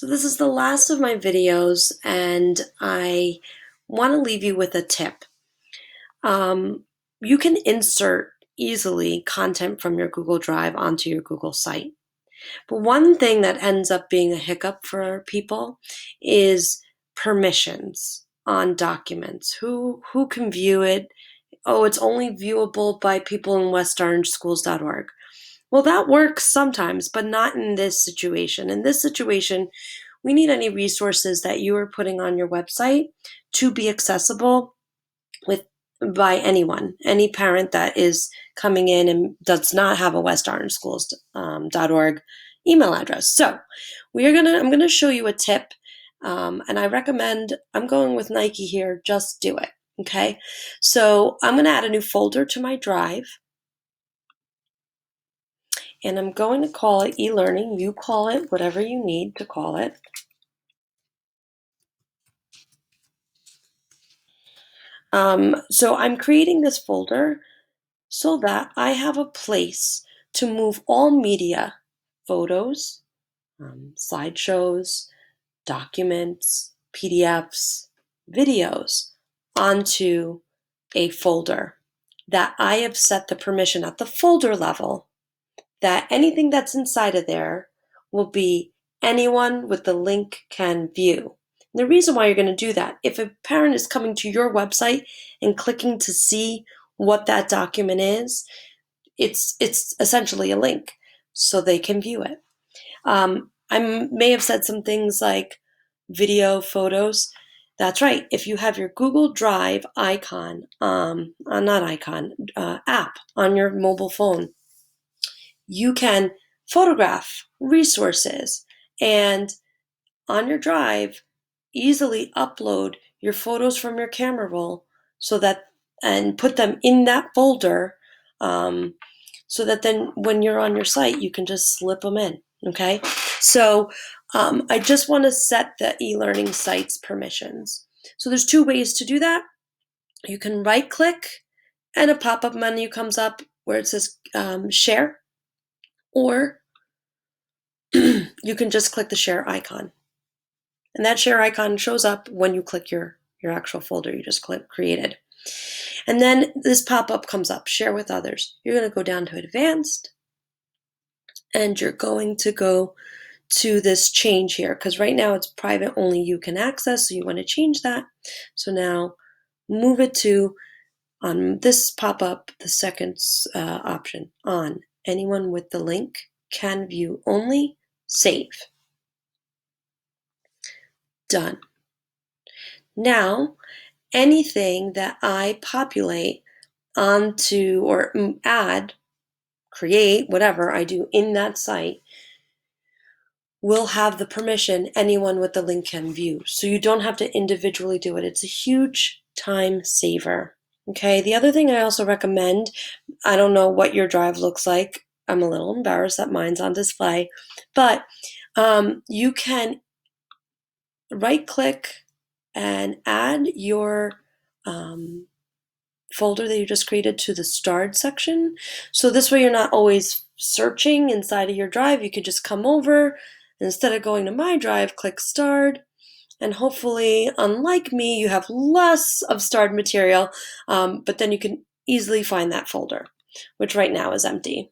So this is the last of my videos, and I want to leave you with a tip. You can insert easily content from your Google Drive onto your Google site. But one thing that ends up being a hiccup for people is permissions on documents. Who can view it? Oh, it's only viewable by people in westorangeschools.org. Well, that works sometimes, but not in this situation. In this situation, we need any resources that you are putting on your website to be accessible with by anyone, any parent that is coming in and does not have a westorangeschools.org email address. So I'm gonna show you a tip, and I recommend. I'm going with Nike here. Just do it. Okay. So I'm gonna add a new folder to my drive. And I'm going to call it e-learning. You call it whatever you need to call it. So I'm creating this folder so that I have a place to move all media, photos, slideshows, documents, PDFs, videos onto a folder that I have set the permission at the folder level that anything that's inside of there will be anyone with the link can view. And the reason why you're going to do that, if a parent is coming to your website and clicking to see what that document is, it's essentially a link so they can view it. I may have said some things like video, photos. That's right. If you have your Google Drive icon, not icon, app on your mobile phone, you can photograph resources and on your drive easily upload your photos from your camera roll so that and put them in that folder, so that then when you're on your site you can just slip them in. Okay, so I just want to set the e-learning sites permissions. So there's two ways to do that. You can right click and a pop-up menu comes up where it says share, or you can just click the share icon. And that share icon shows up when you click your actual folder you just created. And then this pop-up comes up, share with others. You're going to go down to advanced, and you're going to go to this change here, because right now it's private, only you can access, so you want to change that. So now move it to, on this pop-up, the second option, on anyone with the link can view only, save. Done. Now, anything that I populate onto or add, create, whatever I do in that site will have the permission anyone with the link can view. So you don't have to individually do it. It's a huge time saver. Okay, the other thing I also recommend, I don't know what your drive looks like. I'm a little embarrassed that mine's on display, but you can right click and add your folder that you just created to the starred section. So this way you're not always searching inside of your drive. You could just come over, and instead of going to my drive, click starred, and hopefully, unlike me, you have less of starred material, but then you can easily find that folder, which right now is empty.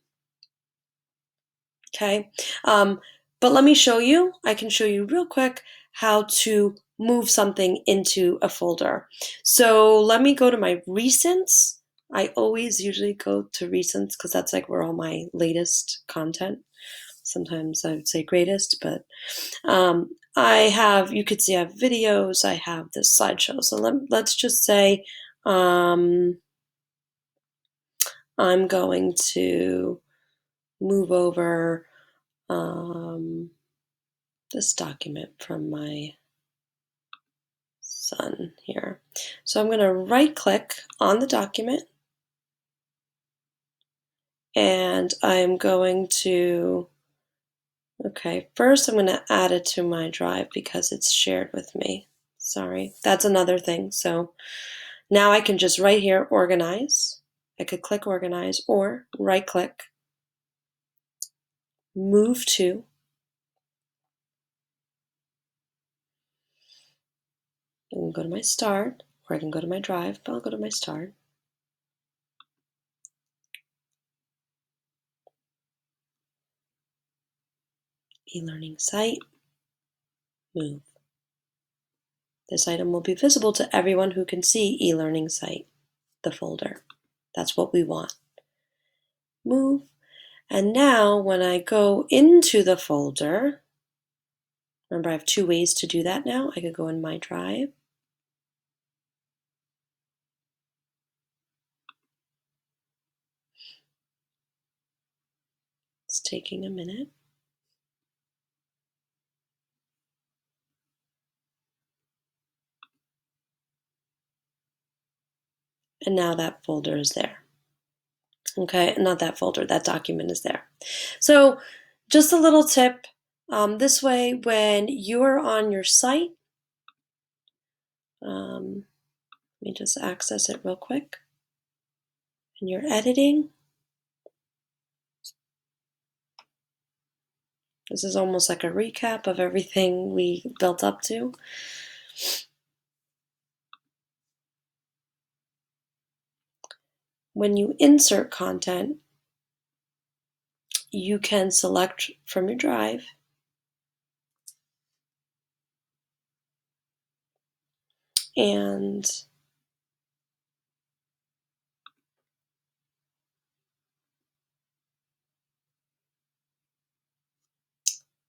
Okay, but let me show you. I can show you real quick how to move something into a folder. So let me go to my recents. I always usually go to recents because that's like where all my latest content. Sometimes I would say greatest, but I have, you could see I have videos, I have this slideshow. So let's just say I'm going to move over this document from my son here. So I'm going to right click on the document, and I'm going to, okay, first I'm going to add it to my drive because it's shared with me. Sorry, that's another thing. So now I can just right here organize. I could click organize or right click, move to, can go to my start, or I can go to my drive, but I'll go to my start. E-learning site, move. This item will be visible to everyone who can see e-learning site, the folder. That's what we want. Move. And now when I go into the folder, remember I have two ways to do that now. I could go in my drive. It's taking a minute. And now that folder is there. Okay, not that folder, that document is there. So just a little tip, this way when you're on your site, let me just access it real quick, and you're editing, this is almost like a recap of everything we built up to. When you insert content, you can select from your drive and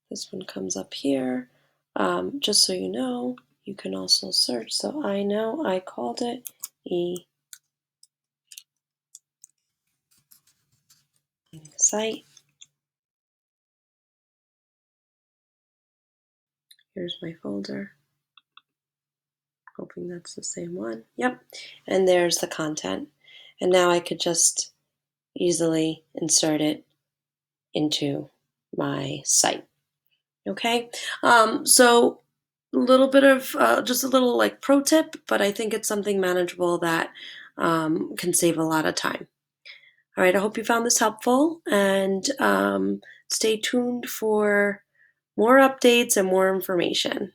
this one comes up here. Just so you know, you can also search. So I know I called it site. Here's my folder. Hoping that's the same one. Yep. And there's the content. And now I could just easily insert it into my site. Okay. So a little bit of just a little like pro tip, but I think it's something manageable that can save a lot of time. All right. I hope you found this helpful, and stay tuned for more updates and more information.